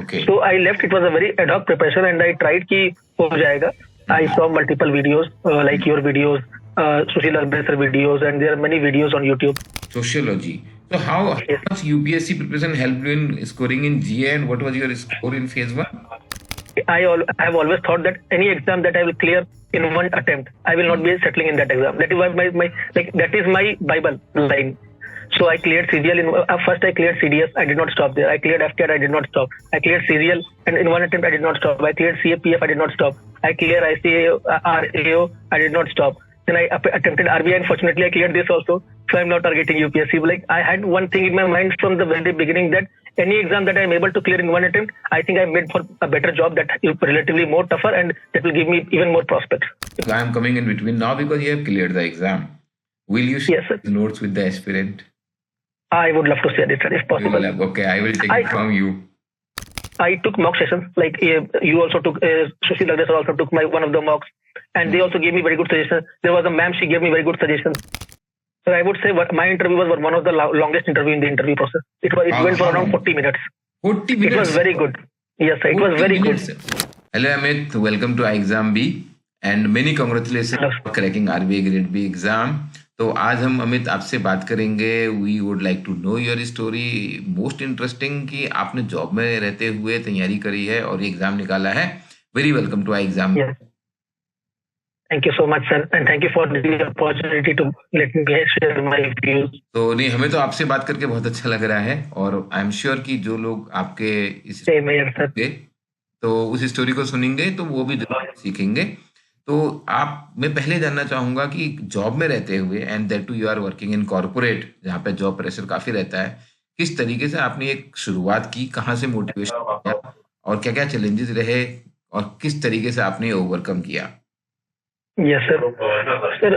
Okay. So I left. It was a very ad hoc preparation, and I tried कि हो जाएगा. I saw multiple videos like your videos, Susheel videos, and there are many videos on YouTube. Sociology. So how much UPSC preparation helped you in scoring in GA, and what was your score in phase 1? I have always thought that any exam that I will clear in one attempt, I will not be settling in that exam. That is why that is my Bible line. So I cleared CGL first I cleared CDS, I did not stop there. I cleared FTR, I did not stop. I cleared serial, and in one attempt I did not stop. I cleared CAPF, I did not stop. I cleared ICA, RAO, I did not stop. Then I attempted RBI, unfortunately I cleared this also. So I'm not targeting UPSC. Like I had one thing in my mind from the very beginning, that any exam that I'm able to clear in one attempt, I think I'm made for a better job that is relatively more tougher, and that will give me even more prospects. I'm coming in between now because you have cleared the exam. Will you share notes with the aspirant? I would love to share it, sir, if possible. Okay, I will take it from you. I took mock sessions, like you also took, Susheel also took one of the mocks, and they also gave me very good suggestions. There was a ma'am, she gave me very good suggestions. So I would say my interview was one of the longest interview in the interview process. It went for around 40 minutes. 40 minutes? It was very good. Yes, sir, it was very good. Hello Amit, welcome to ixamBee, and many congratulations for cracking RBI Grade B exam. तो आज हम अमित आपसे बात करेंगे. We would like to know your story. Most interesting कि आपने job में रहते हुए तैयारी करी है और ये एग्जाम निकाला है. Very welcome to I exam. Thank you so much sir, and thank you for the opportunity to let me share my views. तो नहीं, हमें तो आपसे बात करके बहुत अच्छा लग रहा है, और आई एम श्योर कि जो लोग आपके इस तो उस स्टोरी को सुनेंगे तो वो भी सीखेंगे. तो मैं पहले जानना चाहूंगा कि जॉब में रहते हुए, and that too you are working in corporate जहाँ पे जॉब प्रेशर काफी रहता है, किस तरीके से आपने एक शुरुआत की, कहाँ से मोटिवेशन किया, और क्या क्या चैलेंजेस रहे, और किस तरीके से आपने ओवरकम किया? Yes sir. Sir,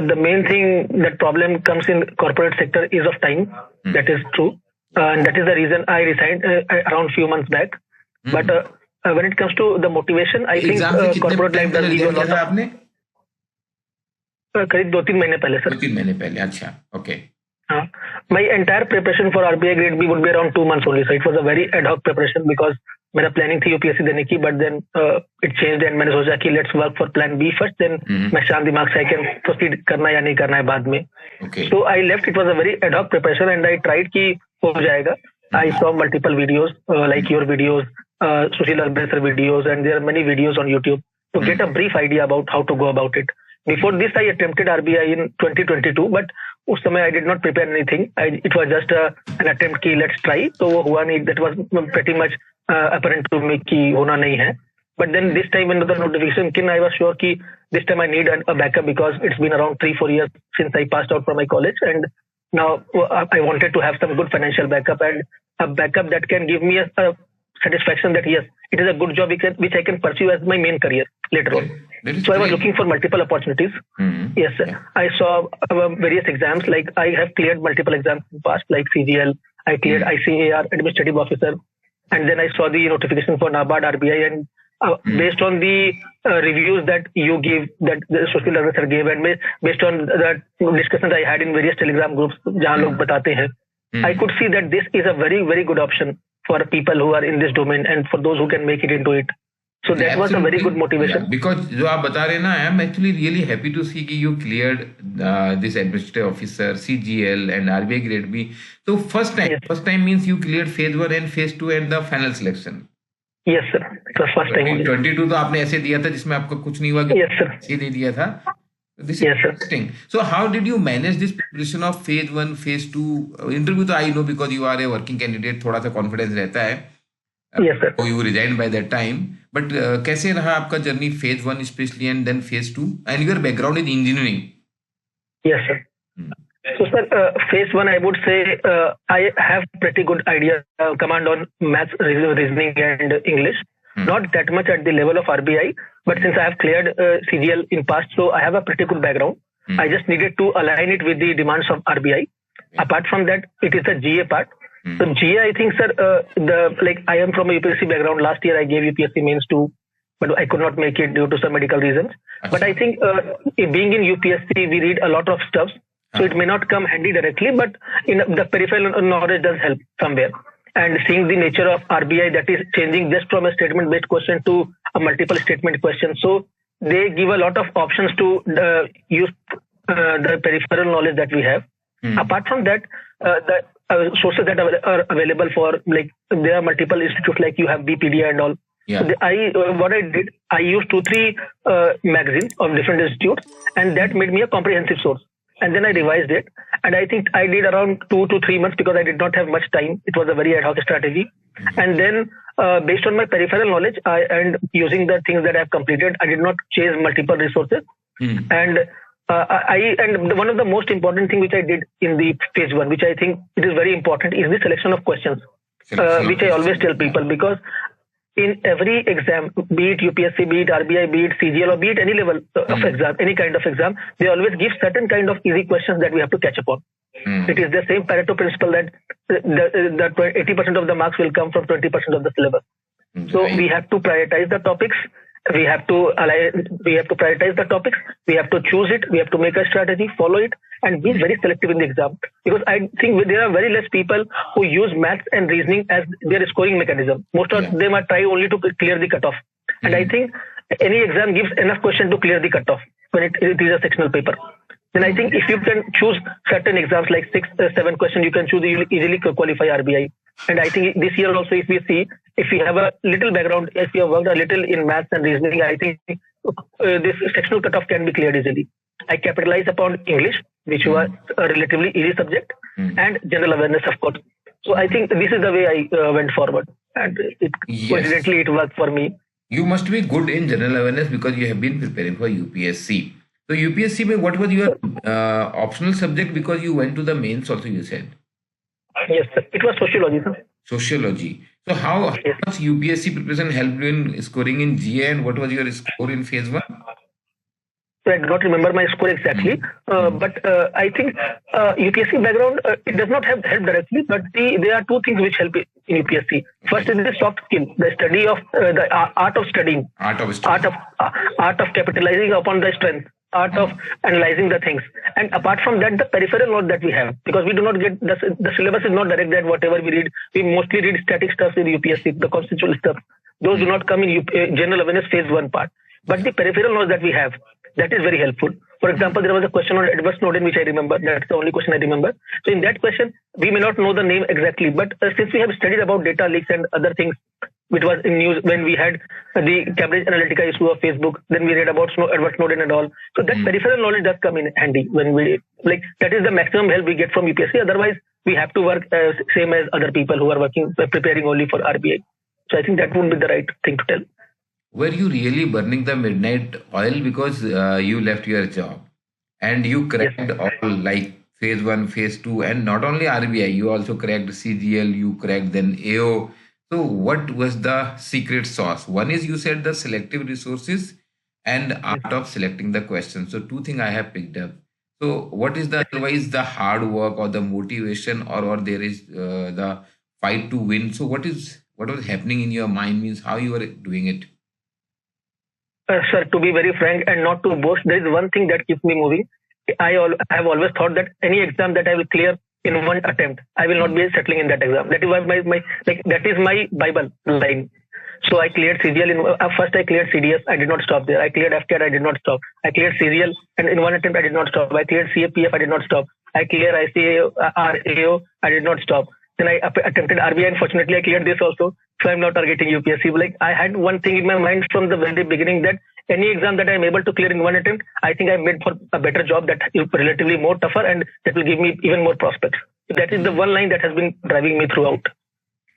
the main thing that problem comes in corporate sector is of time. That is true, and that is the reason I resigned around few months back. But when it comes to the motivation, I think corporate life does give you a lot of. आपने करीब 2-3 महीने पहले sir. 2-3 महीने पहले. अच्छा, okay. My entire preparation for RBI Grade B would be around 2 months only. So it was a very ad hoc preparation because मेरा planning थी UPSC देने की, but then it changed and मैंने सोचा कि let's work for plan B first, then मैं शांत दिमाग से आई कैन प्रोसीड करना या नहीं करना है बाद में. So I left. It was a very ad hoc preparation, and I tried कि हो जाएगा. I saw multiple videos like your videos, Sushil videos, and there are many videos on YouTube to get a brief idea about how to go about it. Before this, I attempted RBI in 2022, but उस समय I did not prepare anything. It was just an attempt कि let's try. तो वो हुआ नहीं. That was pretty much apparent to me कि होना नहीं है. But then this time when the notification came, I was sure कि this time I need a backup because it's been around 3-4 years since I passed out from my college, and now I wanted to have some good financial backup, and a backup that can give me a satisfaction that yes, it is a good job which I can pursue as my main career later on. So I was looking for multiple opportunities. Yes, sir. I saw various exams, like I have cleared multiple exams in the past, like CGL, I cleared ICAR, Administrative Officer, and then I saw the notification for NABARD, RBI, and based on the reviews that you give, that the social advisor gave, and based on the discussions I had in various Telegram groups जहाँ लोग बताते हैं, I could see that this is a very, very good option for people who are in this domain and for those who can make it into it. So that was a very good motivation. Because जो आप बता रहे ना, I am actually really happy to see कि you cleared this administrative officer, CGL and RBI Grade B. So first time means you cleared phase 1 and phase 2 and the final selection. Yes sir, it was first time. 22 तो आपने ऐसे दिया था जिसमें आपको कुछ नहीं हुआ. Yes sir. ऐसे दे दिया था. This is interesting. So how did you manage this preparation of phase 1, phase 2 interview? तो I know because you are a working candidate, थोड़ा सा confidence रहता है. Yes sir. You resigned by that time. But कैसे रहा आपका journey phase 1 especially and then phase 2? And your background is engineering. Yes sir. So sir, phase 1 I would say I have pretty good idea, command on maths, reasoning and English. Not that much at the level of RBI, but since I have cleared CGL in past, so I have a pretty good background. I just needed to align it with the demands of RBI. Apart from that, it is the GA part. So GA, I think, sir, I am from a UPSC background. Last year I gave UPSC mains too, but I could not make it due to some medical reasons. But I think being in UPSC, we read a lot of stuff, so it may not come handy directly, but in the peripheral knowledge does help somewhere. and seeing the nature of RBI that is changing just from a statement-based question to a multiple statement question. So they give a lot of options to use the peripheral knowledge that we have. Apart from that, the sources that are available for, like, there are multiple institutes, like you have BPDA and all. Yeah. What I did, I used 2-3 magazines of different institutes, and that made me a comprehensive source. And then I revised it, and I think I did around 2 to 3 months because I did not have much time. It was a very ad hoc strategy. And then based on my peripheral knowledge and using the things that I have completed, I did not chase multiple resources. And one of the most important thing which I did in the phase 1, which I think it is very important, is the selection of questions, which I always tell people, because in every exam, be it UPSC, be it RBI, be it CGL, or be it any level of exam, any kind of exam, they always give certain kind of easy questions that we have to catch up on. It is the same Pareto principle that 80% of the marks will come from 20% of the syllabus. So we have to prioritize the topics. We have to prioritize the topics. We have to choose it. We have to make a strategy, follow it, and be very selective in the exam. Because I think there are very less people who use maths and reasoning as their scoring mechanism. Most of them are trying only to clear the cutoff. And I think any exam gives enough question to clear the cutoff when it is a sectional paper. Then I think if you can choose certain exams like 6, 7 questions, you can choose easily qualify RBI. And I think this year also, if we have a little background, if we have worked a little in maths and reasoning, I think this sectional cutoff can be cleared easily. I capitalized upon English, which was a relatively easy subject, and general awareness, of course. So I think this is the way I went forward, and coincidentally it worked for me. You must be good in general awareness because you have been preparing for UPSC. So UPSC, what was your optional subject, because you went to the mains also, you said? Yes, sir. It was sociology, sir. Sociology. So how much UPSC preparation helped you in scoring in GA, and what was your score in phase 1? I do not remember my score exactly, but I think UPSC background, it does not have help directly, but there are 2 things which help in UPSC. First is the soft skill, the study of the art of studying, art of capitalizing upon the strength, art of analyzing the things. And apart from that, the peripheral knowledge that we have, because we do not get the syllabus is not direct that whatever we read, we mostly read static stuff in UPSC, the conceptual stuff. Those do not come in general awareness phase 1 part. But the peripheral knowledge that we have, that is very helpful. For example, there was a question on Edward Snowden, which I remember. That's the only question I remember. So in that question, we may not know the name exactly, but since we have studied about data leaks and other things, which was in news when we had the Cambridge Analytica issue of Facebook, then we read about Edward Snowden and all. So that peripheral knowledge does come in handy when that is the maximum help we get from UPSC. Otherwise, we have to work same as other people who are preparing only for RBI. So I think that wouldn't be the right thing to tell. Were you really burning the midnight oil because you left your job and you cracked all, like phase 1, phase 2, and not only RBI, you also cracked CGL, you cracked then AO. So what was the secret sauce? One is, you said, the selective resources and art of selecting the questions. So 2 things I have picked up. So what is otherwise the hard work or the motivation, or there is the fight to win? So what was happening in your mind, means how you were doing it? Sir, to be very frank and not to boast, there is one thing that keeps me moving. I have always thought that any exam that I will clear in 1 attempt, I will not be settling in that exam. That is why that is my Bible line. So I cleared CGL. First I cleared CDS. I did not stop there. I cleared FCAT. I did not stop. I cleared CGL, and in 1 attempt I did not stop. I cleared CAPF. I did not stop. I cleared ICAO, RAO. I did not stop. Then I attempted RBI. Unfortunately, I cleared this also. So I'm not targeting UPSC. I had one thing in my mind from the very beginning, that any exam that I'm able to clear in 1 attempt, I think I made for a better job that is relatively more tougher, and that will give me even more prospects. That is the one line that has been driving me throughout.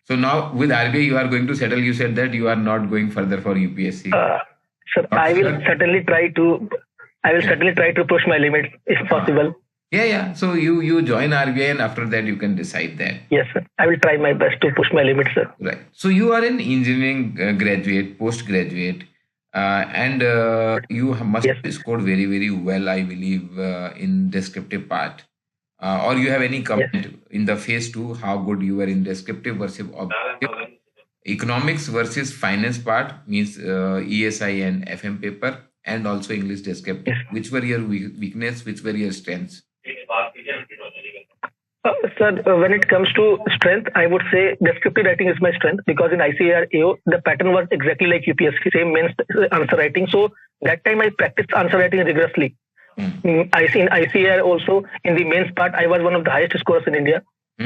So now with RBI, you are going to settle. You said that you are not going further for UPSC. Sir, I will certainly try to push my limits if possible. Yeah. So you join RBI, and after that you can decide that. Yes, sir. I will try my best to push my limits, sir. Right. So you are an engineering graduate, postgraduate, and you must have scored very, very well, I believe, in descriptive part. Or you have any comment in the phase 2, how good you were in descriptive versus objective? Economics versus finance part, means ESI and FM paper, and also English descriptive. Which were your weakness? Which were your strengths? Sir, when it comes to strength, I would say descriptive writing is my strength because in ICAR AO, the pattern was exactly like UPSC, same means answer writing. So that time I practiced answer writing rigorously. I see in ICAR also in the mains part, I was one of the highest scorers in India.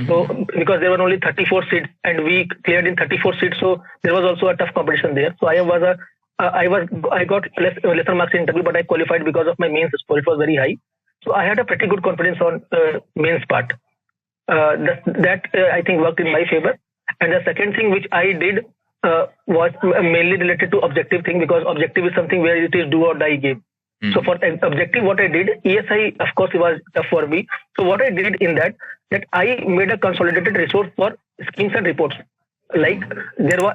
So because there were only 34 seats and we cleared in 34 seats, so there was also a tough competition there. So I got lesser marks in interview, but I qualified because of my mains score. It was very high. So I had a pretty good confidence on mains part. That I think worked in my favor. And the second thing which I did was mainly related to objective thing, because objective is something where it is do or die game. So for objective, what I did, ESI, of course, it was tough for me. So what I did in that I made a consolidated resource for schemes and reports. Like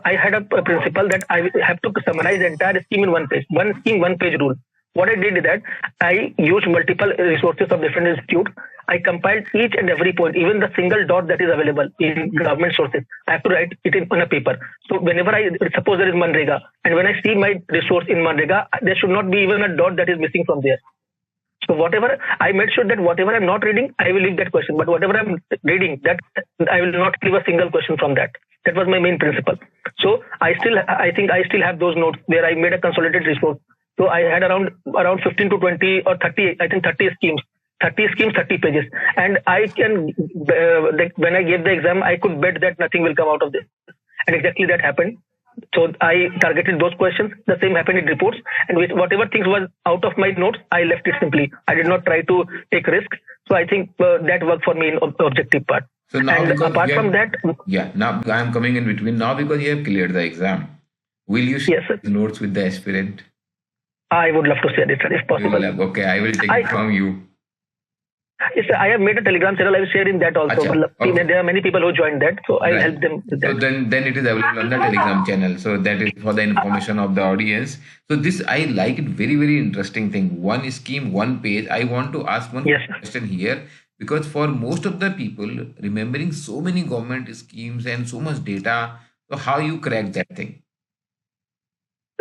I had a principle that I have to summarize the entire scheme in one page. One scheme, one page rule. What I did is that I used multiple resources of different institutes. I compiled each and every point, even the single dot that is available in government sources. I have to write it on a paper. So whenever suppose there is Manrega, and when I see my resource in Manrega, there should not be even a dot that is missing from there. So whatever, I made sure that whatever I'm not reading, I will leave that question. But whatever I'm reading, that I will not leave a single question from that. That was my main principle. So I think I still have those notes where I made a consolidated resource. So I had around 15 to 20 or 30, I think 30 schemes. 30 schemes, 30 pages. And I can, when I gave the exam, I could bet that nothing will come out of this. And exactly that happened. So I targeted those questions. The same happened in reports. And with whatever things was out of my notes, I left it simply. I did not try to take risks. So I think that worked for me in objective part. So now, and apart from that... Yeah, now I'm coming in between. Now because you have cleared the exam, will you share notes with the aspirant? I would love to share it if possible. Okay, I will take it from you. Yes, I have made a Telegram channel. I will share in that also. Okay. There are many people who joined that, so I'll help them with that. So then it is available on the Telegram channel. So that is for the information of the audience. So this, I like it, very, very interesting thing. One scheme, one page. I want to ask one question here, because for most of the people, remembering so many government schemes and so much data, so how you crack that thing?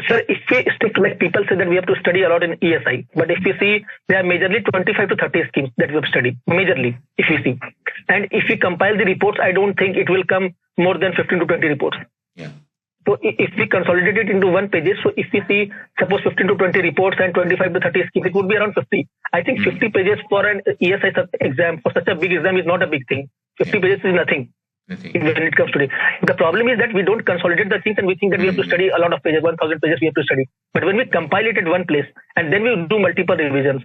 Sir, if we stick, like people say that we have to study a lot in ESI, but if we see, there are majorly 25 to 30 schemes that we have studied, majorly, if we see. And if we compile the reports, I don't think it will come more than 15 to 20 reports. Yeah. So if we consolidate it into one page, so if we see, suppose 15 to 20 reports and 25 to 30 schemes, it would be around 50. I think 50 pages for an ESI exam, for such a big exam, is not a big thing. 50 pages is nothing. When it comes to it. The problem is that we don't consolidate the things and we think that we have to study a lot of pages, 1000 pages we have to study. But when we compile it at one place and then we do multiple revisions,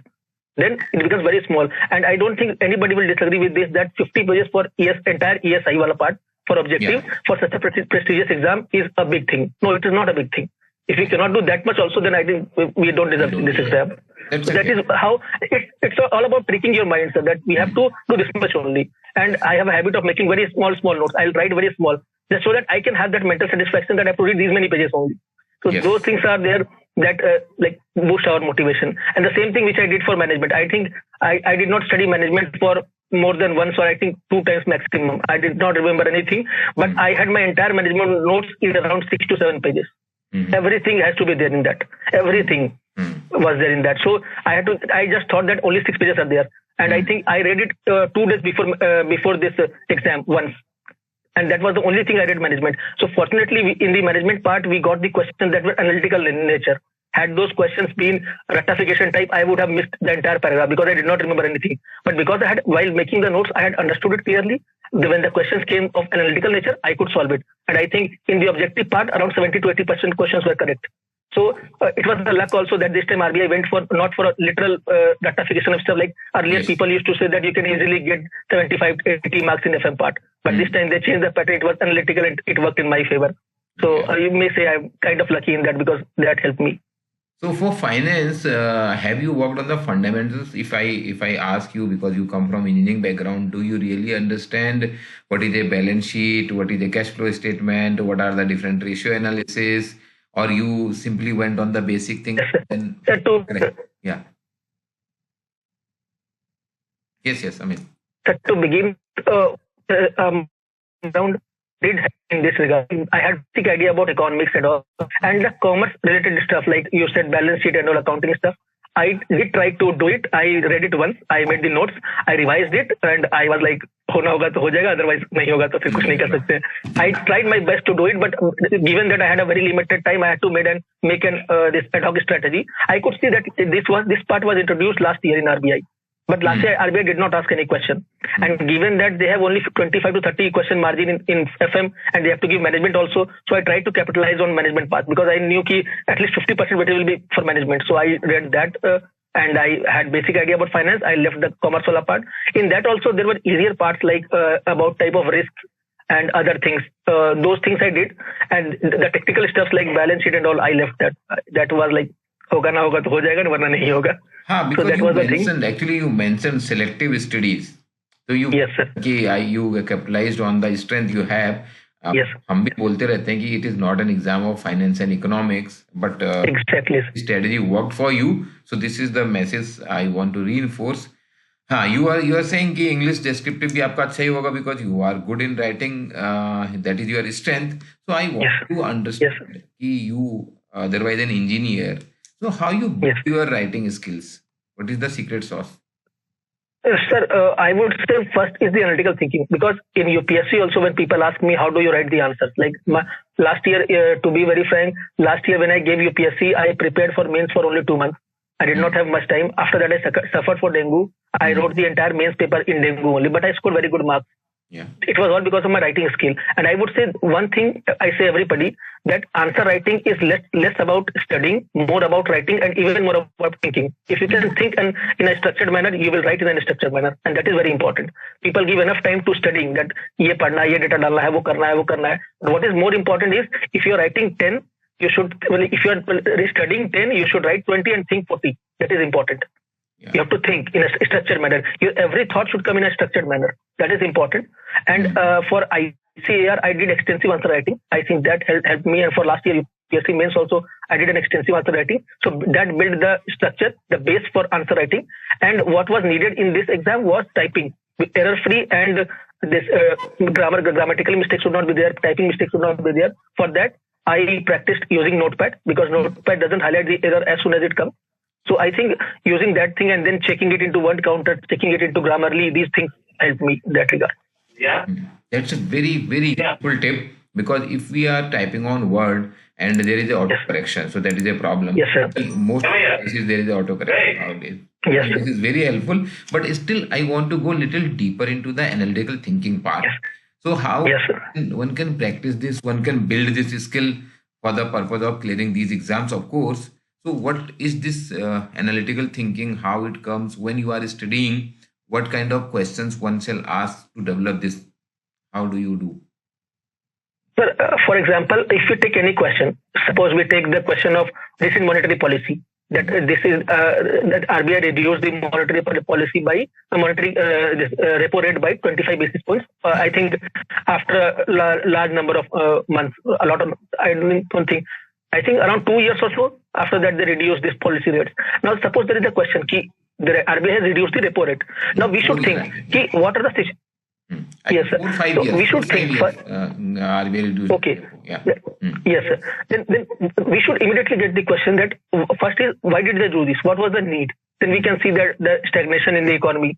then it becomes very small. And I don't think anybody will disagree with this, that 50 pages for entire ESI wala part for objective for such a prestigious exam is a big thing. No, it is not a big thing. If we cannot do that much also, then I think we don't deserve this exam. So that is how it's all about tricking your mind, so that we have to do this much only. And I have a habit of making very small notes. I'll write very small, just so that I can have that mental satisfaction that I have to read these many pages only. So those things are there that like boost our motivation. And the same thing which I did for management. I think I did not study management for more than once, or I think 2 times maximum. I did not remember anything, but I had my entire management notes in around 6 to 7 pages. Everything has to be there in that. Everything was there in that. So I just thought that only 6 pages are there. And I think I read it 2 days before this exam once. And that was the only thing I read management. So fortunately, in the management part, we got the questions that were analytical in nature. Had those questions been rectification type, I would have missed the entire paragraph because I did not remember anything. But because while making the notes, I had understood it clearly. When the questions came of analytical nature, I could solve it. And I think in the objective part, around 70 to 80% questions were correct. So it was the luck also that this time RBI went for not for a literal rectification of stuff like earlier people used to say that you can easily get 75 to 80 marks in FM part. But this time they changed the pattern. It was analytical and it worked in my favor. So you may say I'm kind of lucky in that because that helped me. So for finance, have you worked on the fundamentals? If I ask you, because you come from engineering background, do you really understand what is a balance sheet, what is a cash flow statement, what are the different ratio analysis, or you simply went on the basic things? Yeah. Yes, Amit. To begin, around did in this regard. I had basic idea about economics and all, and the commerce related stuff like you said balance sheet and all accounting stuff. I did try to do it. I read it once. I made the notes. I revised it, and I was like, होना होगा तो हो जाएगा, otherwise नहीं होगा तो फिर कुछ नहीं कर सकते. I tried my best to do it, but given that I had a very limited time, I had to make this ad hoc strategy. I could see that this part was introduced last year in RBI. But last year RBI did not ask any question, and given that they have only 25 to 30 question margin in FM, and they have to give management also, so I tried to capitalize on management part because I knew ki at least 50% weightage will be for management. So I read that and I had basic idea about finance. I left the commerce wala part. In that also there were easier parts like about type of risks and other things. Those things I did, and the technical stuff like balance sheet and all I left that. That was like होगा ना होगा तो हो जाएगा, वरना नहीं होगा. हाँ, because you mentioned selective studies. So yes, sir. You capitalized on the strength you have. Yes. हम भी बोलते रहते हैं कि it is not an exam of finance and economics, but exactly. strategy worked for you. So this is the message I want to reinforce. हाँ, you are saying कि English descriptive भी आपका अच्छा ही होगा because you are good in writing. That is your strength. So I want to understand कि you otherwise an engineer. So how you build your writing skills? What is the secret sauce? Sir, I would say first is the analytical thinking, because in UPSC also when people ask me how do you write the answers, like last year, to be very frank, last year when I gave UPSC, I prepared for mains for only 2 months. I did not have much time. After that, I suffered for dengue. I wrote the entire mains paper in dengue only, but I scored very good marks. Yeah. It was all because of my writing skill. And I would say one thing I say everybody, that answer writing is less about studying, more about writing, and even more about thinking. If you can think in a structured manner, you will write in a structured manner, and that is very important. People give enough time to studying, that ये पढ़ना है, ये data डालना है, वो करना है. But what is more important is if you are writing 10, you should, if you are studying 10, you should write 20 and think 40. That is important. Yeah. You have to think in a structured manner. Every thought should come in a structured manner. That is important. And for ICAR, I did extensive answer writing. I think that helped me. And for last year, UPSC mains also, I did an extensive answer writing. So that built the structure, the base for answer writing. And what was needed in this exam was typing, error-free, and this grammatical mistakes should not be there. Typing mistakes should not be there. For that, I practiced using Notepad, because Notepad doesn't highlight the error as soon as it comes. So I think using that thing and then checking it into word counter, checking it into Grammarly, these things help me in that regard. Yeah. That's a very, very helpful tip, because if we are typing on Word and there is a autocorrection, so that is a problem. Yes, sir. Most cases there is a autocorrection nowadays. Yes, this is very helpful, but still I want to go a little deeper into the analytical thinking part. Yes. So how one can practice this, one can build this skill for the purpose of clearing these exams, of course. So what is this analytical thinking, how it comes when you are studying, what kind of questions one shall ask to develop this? How do you do? Sir, for example, if you take any question, suppose we take the question of recent monetary policy, that this is that RBI reduced the monetary policy by repo rate by 25 basis points. I think after a large number of months, I think around 2 years or so. After that, they reduced this policy rates. Now, suppose there is a question, the RBI has reduced the repo rate. Now, we should think, what are the situations? Yes, sir. 4 5 years. So we should think first. RBI reduced. Okay. Yeah. Yes, sir. Then we should immediately get the question that first is, why did they do this? What was the need? Then we can see that the stagnation in the economy,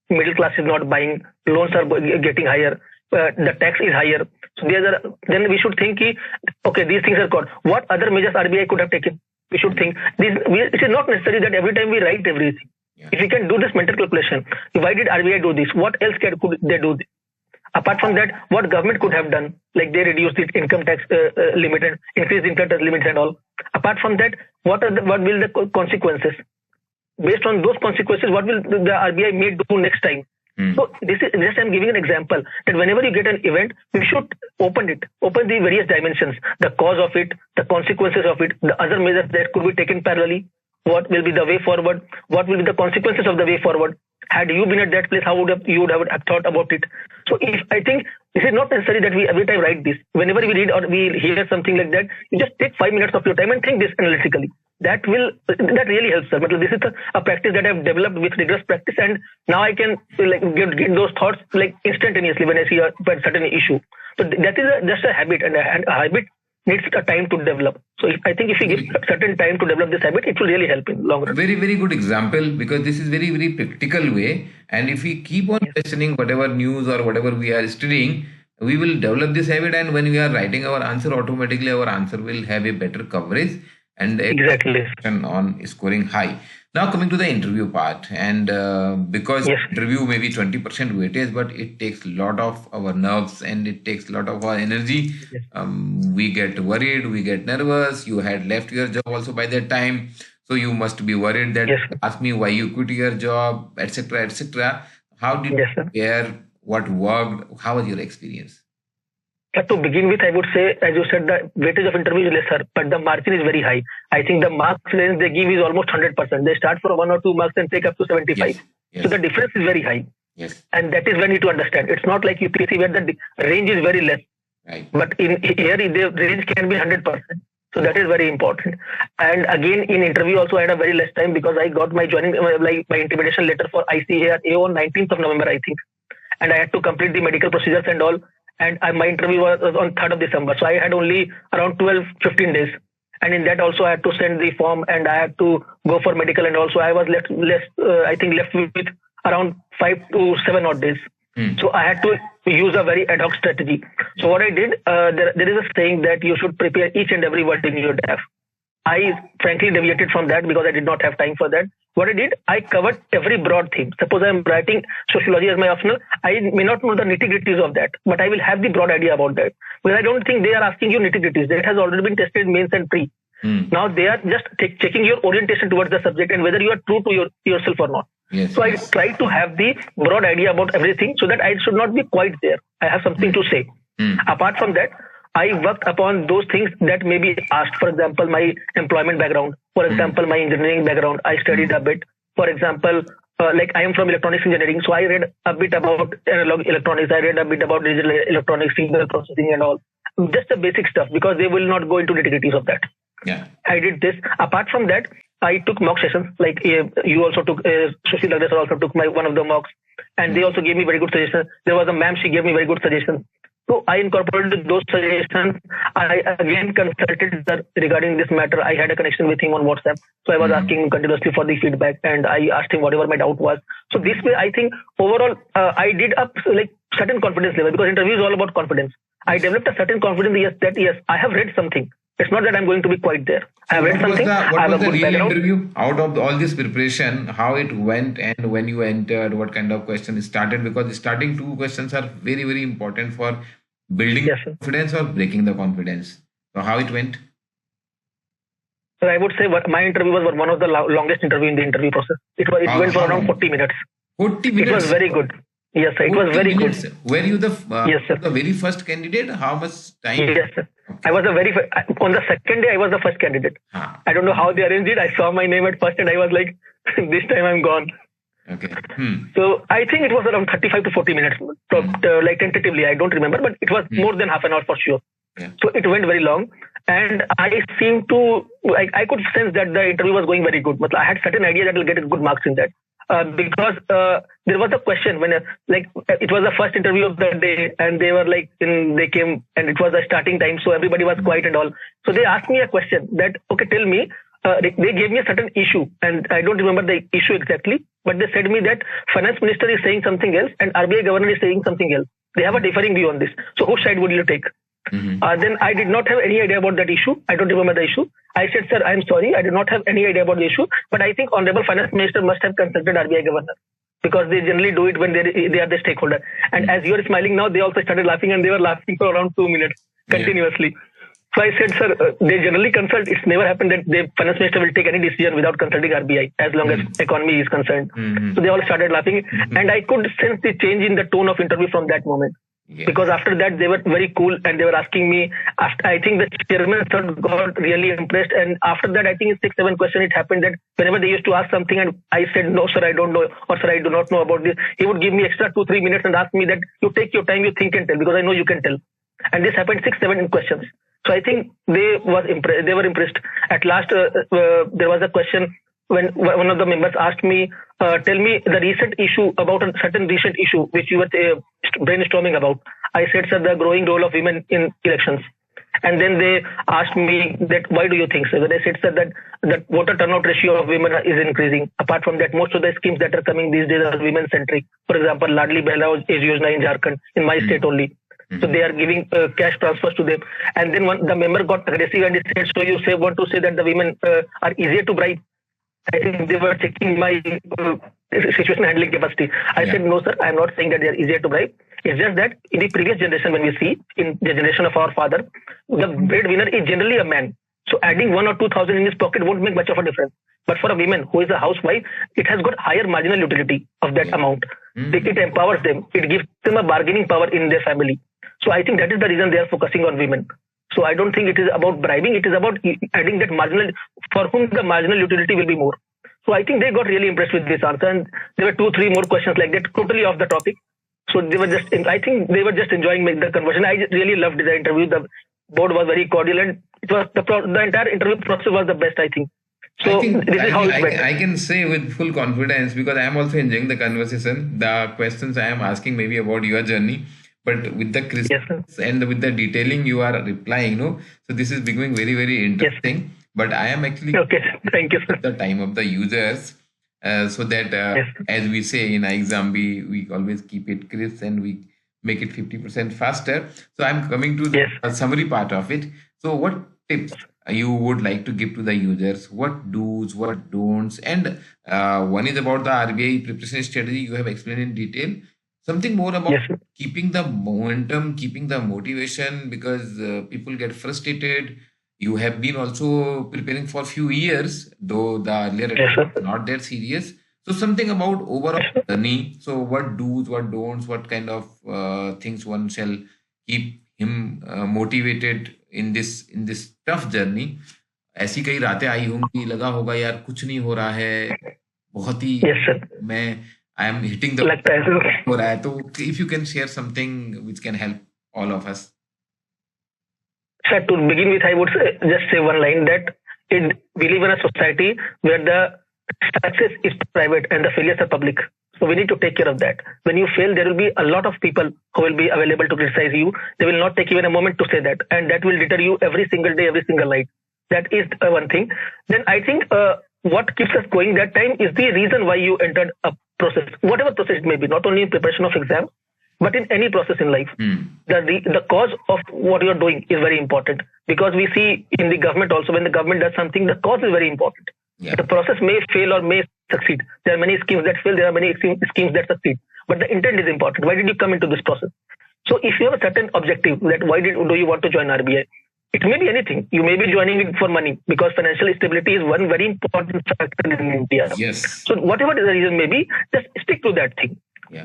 middle class is not buying, loans are getting higher, the tax is higher. So then we should think, okay, these things are gone. What other measures RBI could have taken? We should think. It is not necessary that every time we write everything. Yeah. If we can do this mental calculation, why did RBI do this? What else could they do this? Apart from that, what government could have done? Like they reduced the income tax limit and increased income tax limits and all. Apart from that, what will the consequences? Based on those consequences, what will the RBI may do next time? So this is just I'm giving an example that whenever you get an event, you should open the various dimensions, the cause of it, the consequences of it, the other measures that could be taken parallelly. What will be the way forward? What will be the consequences of the way forward? Had you been at that place, how would you have thought about it? So I think this is not necessary that we every time write this. Whenever we read or we hear something like that, you just take 5 minutes of your time and think this analytically. That really helps, sir. But this is a practice that I've developed with rigorous practice, and now I can get those thoughts instantaneously when I see a certain issue. So that is just a habit, and a habit needs a time to develop. So I think if you give a certain time to develop this habit, it will really help in long run. Very, very good example, because this is very, very practical way. And if we keep on questioning whatever news or whatever we are studying, we will develop this habit. And when we are writing our answer, automatically our answer will have a better coverage and exactly on scoring high. Now coming to the interview part, and because interview may be 20% weightage, but it takes a lot of our nerves and it takes a lot of our energy. We get worried, we get nervous. You had left your job also by that time, so you must be worried that ask me why you quit your job, etc., etc. How did you prepare? What worked? How was your experience? To begin with, I would say, as you said, the weightage of interview is lesser, but the margin is very high. I think the marks range they give is almost 100%. They start from 1 or 2 marks and take up to 75. So the difference is very high. And that is when you need to understand. It's not like UPSC where the range is very less. But in here, the range can be 100%. So that is very important. And again, in interview also, I had a very less time because I got my joining, my intimidation letter for ICAR on 19th of November, I think. And I had to complete the medical procedures and all. And my interview was on 3rd of December. So I had only around 12-15 days. And in that also I had to send the form and I had to go for medical. And also I was left with around 5 to 7 odd days. So I had to use a very ad hoc strategy. So what I did, there is a saying that you should prepare each and every word in your draft. I frankly deviated from that because I did not have time for that. What I did, I covered every broad theme. Suppose I am writing sociology as my optional, I may not know the nitty-gritties of that, but I will have the broad idea about that. But I don't think they are asking you nitty-gritties. That has already been tested in mains and pre. Now they are just checking your orientation towards the subject and whether you are true to yourself or not. So I try to have the broad idea about everything so that I should not be quite there. I have something to say. Apart from that, I worked upon those things that may be asked. For example, my employment background. For example, my engineering background. I studied a bit. For example, like I am from electronics engineering, so I read a bit about analog electronics. I read a bit about digital electronics, signal processing and all. Just the basic stuff because they will not go into nitty-gritties of that. I did this. Apart from that, I took mock sessions. Like you also took, Susheel also took one of the mocks, and they also gave me very good suggestions. There was a ma'am, she gave me very good suggestions. So I incorporated those suggestions. I again consulted her regarding this matter. I had a connection with him on WhatsApp. So I was asking him continuously for the feedback and I asked him whatever my doubt was. So this way, I think overall, I did up like certain confidence level because interview is all about confidence. I developed a certain confidence yes, I have read something. It's not that I'm going to be quite there. I have read something. What was the real interview? Out of all this preparation, how it went and when you entered, what kind of questions started? Because the starting 2 questions are very, very important for building confidence or breaking the confidence. So how it went? So I would say my interview was one of the longest interview in the interview process. It went for around 40 minutes. 40 minutes? It was very good. Yes, sir. It was very minutes. Good. Were you the very first candidate? How much time? Yes, sir. Okay. I was on the second day, I was the first candidate. I don't know how they arranged it. I saw my name at first and I was like, this time I'm gone. Okay. So I think it was around 35 to 40 minutes, like tentatively. I don't remember, but it was more than half an hour for sure. So it went very long. And I seemed to, I could sense that the interview was going very good. But I had certain idea that I'll get good marks in that. Because there was a question when it was the first interview of the day and they were they came and it was the starting time. So everybody was quiet and all. So they asked me a question that, okay, tell me, they gave me a certain issue and I don't remember the issue exactly, but they said me that finance minister is saying something else and RBI governor is saying something else. They have a differing view on this. So whose side would you take? Then I did not have any idea about that issue. I don't remember the issue. I said, sir, I'm sorry. I do not have any idea about the issue, but I think Honorable Finance Minister must have consulted RBI governor because they generally do it when they are the stakeholder. And as you are smiling now, they also started laughing and they were laughing for around 2 minutes continuously. So I said, sir, they generally consult. It's never happened that the finance minister will take any decision without consulting RBI as long as economy is concerned. So they all started laughing and I could sense the change in the tone of interview from that moment. Because after that they were very cool and they were asking me. I think the chairman got really impressed, and after that I think in 6-7 questions it happened that whenever they used to ask something and I said no sir I don't know or sir I do not know about this, he would give me extra 2-3 minutes and ask me that you take your time, you think and tell because I know you can tell. And this happened 6-7 questions. So I think they were impressed. At last there was a question when one of the members asked me, tell me the recent issue about a certain recent issue which you were brainstorming about. I said, sir, the growing role of women in elections. And then they asked me that why do you think so? When I said sir, that voter turnout ratio of women is increasing. Apart from that, most of the schemes that are coming these days are women centric. For example, Ladli Behla is Yojana in Jharkhand, in my state only. So they are giving cash transfers to them. And then the member got aggressive and he said, so you want to say that the women are easier to bribe? I think they were checking my situation handling capacity. I said, no, sir, I'm not saying that they are easier to bribe. It's just that in the previous generation, when we see in the generation of our father, the breadwinner is generally a man. So adding 1 or 2,000 in his pocket won't make much of a difference. But for a woman who is a housewife, it has got higher marginal utility of that amount. It empowers them. It gives them a bargaining power in their family. So I think that is the reason they are focusing on women. So I don't think it is about bribing. It is about adding that marginal, for whom the marginal utility will be more. So I think they got really impressed with this answer. And there were 2-3 more questions like that, totally off the topic. So they were just, I think they were just enjoying the conversation. I really loved the interview. The board was very cordial and it was the entire interview process was the best, I think. So I can say with full confidence because I am also enjoying the conversation. The questions I am asking maybe about your journey, but with the crispness and with the detailing you are replying, so this is becoming very, very interesting. Yes. But I am actually thank you, sir. The time of the users, so that as we say in ixamBee, we always keep it crisp and we make it 50% faster. So I'm coming to the summary part of it. So what tips you would like to give to the users? What do's, what don'ts? And one is about the RBI preparation strategy you have explained in detail. Something more about keeping the momentum, keeping the motivation, because people get frustrated. You have been also preparing for a few years, though the earlier was not that serious. So something about overall journey. So what do's, what don'ts, what kind of things one shall keep him motivated in this tough journey. ऐसी कई रातें आई होंगी, लगा होगा यार कुछ नहीं हो रहा है, बहुत ही मैं I am hitting the हो रहा है. तो if you can share something which can help all of us. Sir, to begin with, I would just say one line that we live in a society where the success is private and the failures are public. So we need to take care of that. When you fail, there will be a lot of people who will be available to criticize you. They will not take even a moment to say that. And that will deter you every single day, every single night. That is one thing. Then I think what keeps us going that time is the reason why you entered a process. Whatever process it may be, not only in preparation of exam, but in any process in life. The cause of what you're doing is very important. Because we see in the government also, when the government does something, the cause is very important. The process may fail or may succeed. There are many schemes that fail, there are many schemes that succeed. But the intent is important. Why did you come into this process? So if you have a certain objective, that why do you want to join RBI? It may be anything. You may be joining it for money because financial stability is one very important factor in India. Yes. So whatever the reason may be, just stick to that thing.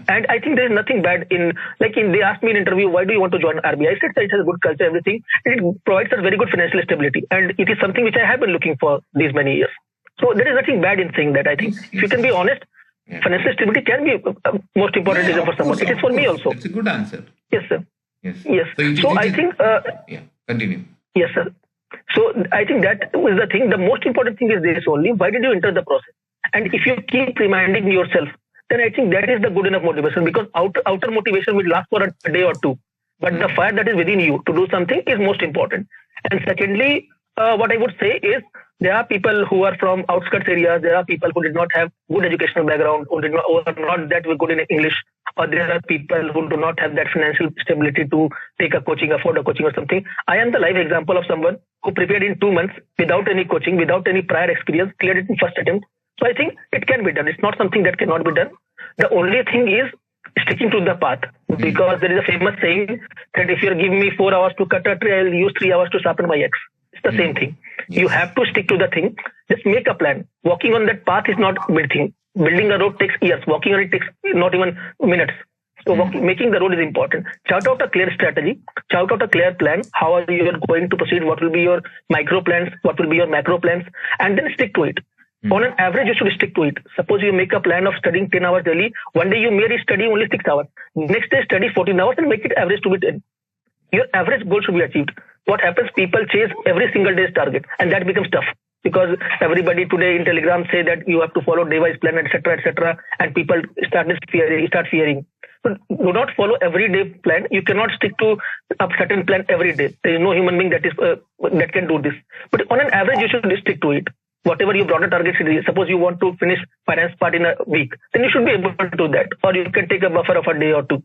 And I think there is nothing bad they asked me in an interview, why do you want to join RBI? I said that it has a good culture, everything. And it provides us very good financial stability. And it is something which I have been looking for these many years. So there is nothing bad in saying that. I think if you can be honest, financial stability can be most important reason for someone. It is for me also. It's a good answer. Yes, sir. Yes. So I think... continue. Yes, sir. So I think that is the thing. The most important thing is this only. Why did you enter the process? And if you keep reminding yourself, then I think that is the good enough motivation, because outer motivation will last for a day or two. But the fire that is within you to do something is most important. And secondly, what I would say is there are people who are from outskirts areas. There are people who did not have good educational background, who are not that good in English, or there are people who do not have that financial stability to take a coaching, afford a coaching or something. I am the live example of someone who prepared in 2 months without any coaching, without any prior experience, cleared it in first attempt. So I think it can be done. It's not something that cannot be done. The only thing is sticking to the path, because there is a famous saying that if you give me 4 hours to cut a tree, I will use 3 hours to sharpen my axe. It's the same thing. You have to stick to the thing. Just make a plan. Walking on that path is not a big thing. Building a road takes years. Walking on it takes not even minutes. So making the road is important. Chart out a clear strategy. Chart out a clear plan. How are you going to proceed? What will be your micro plans? What will be your macro plans? And then stick to it. On an average, you should stick to it. Suppose you make a plan of studying 10 hours daily. One day you may study only 6 hours. Next day study 14 hours and make it average to be 10. Your average goal should be achieved. What happens? People chase every single day's target, and that becomes tough. Because everybody today in Telegram say that you have to follow day-wise plan, etc., etc., and people start fearing. So do not follow everyday plan. You cannot stick to a certain plan every day. There is no human being that can do this. But on an average, you should stick to it. Whatever your broader target is, suppose you want to finish finance part in a week, then you should be able to do that. Or you can take a buffer of a day or two.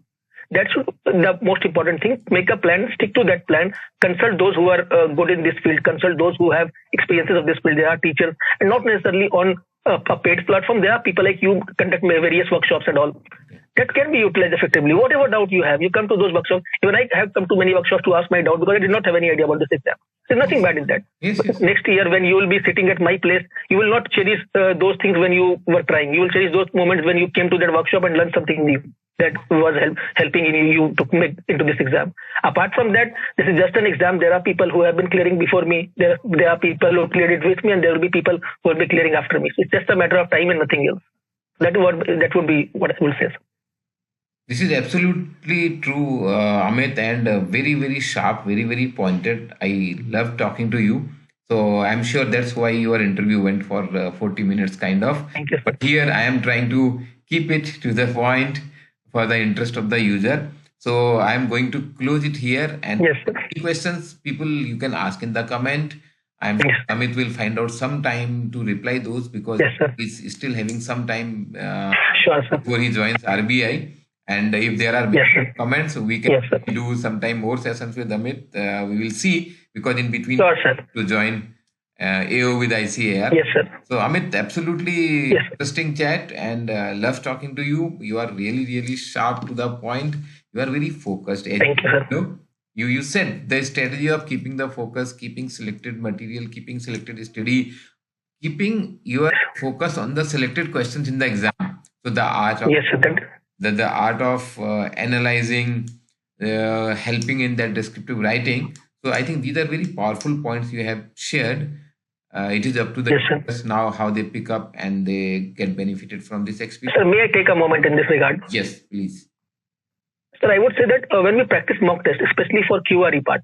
That should the most important thing. Make a plan, stick to that plan, consult those who are good in this field, consult those who have experiences of this field. There are teachers, and not necessarily on a paid platform. There are people like you conduct various workshops and all. That can be utilized effectively. Whatever doubt you have, you come to those workshops. Even I have come to many workshops to ask my doubt because I did not have any idea about this exam. There's nothing bad in that. Yes, yes. Next year, when you will be sitting at my place, you will not cherish those things when you were trying. You will cherish those moments when you came to that workshop and learned something new that was helping you to make into this exam. Apart from that, this is just an exam. There are people who have been clearing before me. There are people who cleared it with me, and there will be people who will be clearing after me. So it's just a matter of time and nothing else. That would be what I will say. This is absolutely true, Amit, and very, very sharp, very, very pointed. I love talking to you. So I'm sure that's why your interview went for 40 minutes, kind of. Thank you, sir. But here I am trying to keep it to the point for the interest of the user. So I'm going to close it here. And yes, sir. Any questions, people, you can ask in the comment. Amit will find out some time to reply those because he's still having some time sure, sir. before he joins RBI. And if there are comments, we can do sometime more sessions with Amit. We will see because in between to join AO with ICAR. Yes, sir. So Amit, absolutely interesting chat and love talking to you. You are really, really sharp to the point. You are very focused. Thank you, sir. You said the strategy of keeping the focus, keeping selected material, keeping selected study, keeping your focus on the selected questions in the exam. So the art of the art of analyzing, helping in that descriptive writing. So I think these are very powerful points you have shared. It is up to the students now how they pick up and they get benefited from this experience. Sir, may I take a moment in this regard? Yes, please. Sir, I would say that when we practice mock test, especially for QRE part,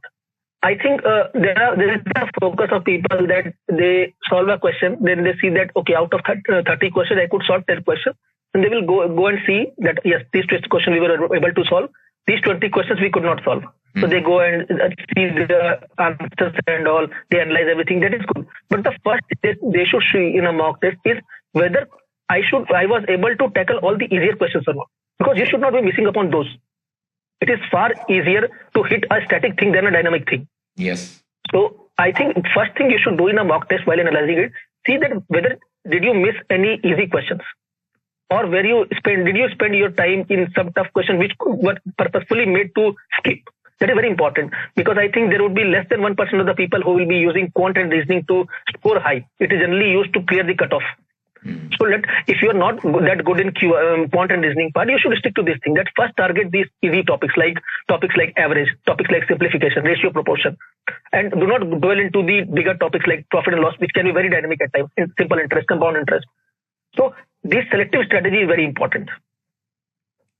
I think there is a focus of people that they solve a question, then they see that, okay, out of 30 questions, I could solve 10 questions. And they will go and see that, yes, these 20 questions we were able to solve. These 20 questions we could not solve. So they go and see the answers and all. They analyze everything. That is good. But the first test they should see in a mock test is whether I was able to tackle all the easier questions or not. Because you should not be missing upon those. It is far easier to hit a static thing than a dynamic thing. Yes. So I think first thing you should do in a mock test while analyzing it, see that whether did you miss any easy questions. Or did you spend your time in some tough question which were purposefully made to skip? That is very important because I think there would be less than 1% of the people who will be using quant and reasoning to score high. It is generally used to clear the cutoff. So if you are not that good in quant and reasoning part, you should stick to this thing. That first target these easy topics like average, topics like simplification, ratio, proportion, and do not dwell into the bigger topics like profit and loss, which can be very dynamic at times, in simple interest, compound interest. So this selective strategy is very important.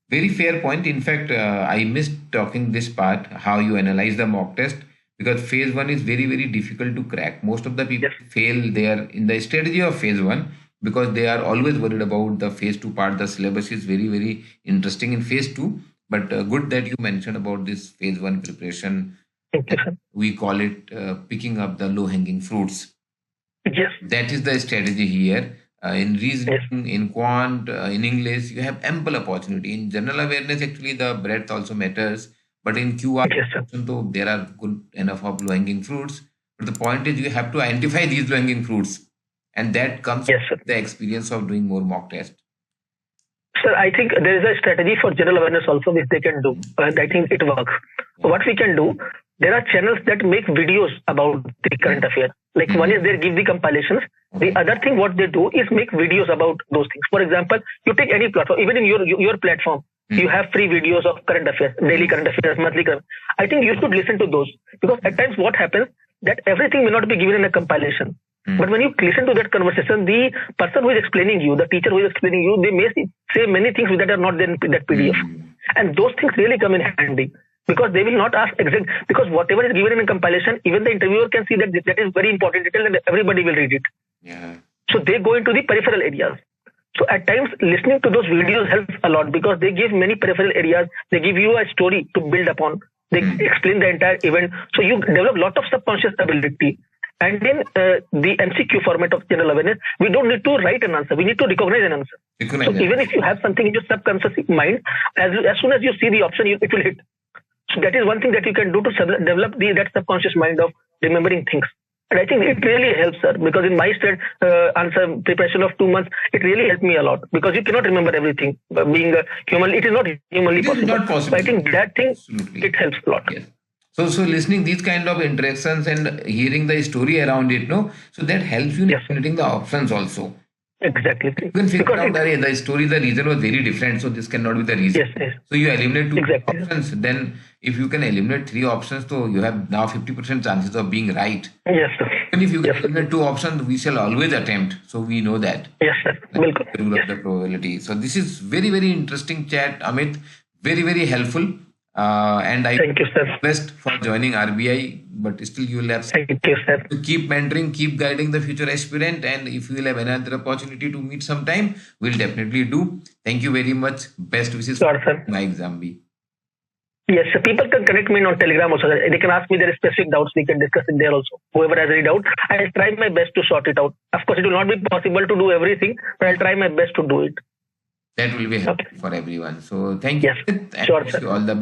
Very fair point. In fact, I missed talking this part, how you analyze the mock test, because phase 1 is very, very difficult to crack. Most of the people fail there in the strategy of phase 1 because they are always worried about the phase 2 part. The syllabus is very, very interesting in phase 2. But good that you mentioned about this phase 1 preparation. We call it picking up the low-hanging fruits. Yes. That is the strategy here. In reasoning, in quant, in English, you have ample opportunity. In general awareness, actually, the breadth also matters. But in QR, though, there are good enough of low-hanging fruits. But the point is, you have to identify these low-hanging fruits. And that comes with the experience of doing more mock tests. Sir, I think there is a strategy for general awareness also which they can do. And I think it works. What we can do, there are channels that make videos about the current affairs. Like one is they give the compilations. The other thing what they do is make videos about those things. For example, you take any platform, even in your platform, you have free videos of current affairs, daily current affairs, monthly current. I think you should listen to those because at times what happens that everything may not be given in a compilation. But when you listen to that conversation, the person who is explaining you, the teacher who is explaining you, they may say many things that are not there in that PDF. And those things really come in handy. Because they will not ask exact, because whatever is given in a compilation, even the interviewer can see that that is very important detail and everybody will read it. So they go into the peripheral areas. So at times listening to those videos helps a lot because they give many peripheral areas. They give you a story to build upon. They explain the entire event. So you develop a lot of subconscious ability. And in the MCQ format of general awareness, we don't need to write an answer. We need to recognize an answer. So even if you have something in your subconscious mind, as soon as you see the option, it will hit. So that is one thing that you can do to develop that subconscious mind of remembering things. And I think it really helps, sir, because in my state answer preparation of 2 months, it really helped me a lot because you cannot remember everything. Being a human, it is not humanly possible. Not possible. So I think that thing, Absolutely. it helps a lot. Yes. So listening these kind of interactions and hearing the story around it, no, so that helps you in eliminating the options also. Exactly. You can figure out that the story, the reason was very different, so this cannot be the reason. Yes. So you eliminate two options. Then if you can eliminate 3 options, so you have now 50% chances of being right. Yes, sir. And if you can eliminate 2 options, we shall always attempt. So we know that. Yes, sir. The rule of the probability. So this is very, very interesting chat, Amit. Very, very helpful. And I thank you, sir. Blessed for joining RBI, but still you will have thank you, sir. to keep mentoring, keep guiding the future aspirant, and if you will have another opportunity to meet sometime, we'll definitely do. Thank you very much. Best wishes sure, sir. My ixamBee. Yes, sir. People can connect me on Telegram also. They can ask me their specific doubts. We can discuss it there also. Whoever has any doubt, I'll try my best to sort it out. Of course, it will not be possible to do everything, but I'll try my best to do it. That will be helpful for everyone. So thank you. Yes, sure, sir. All the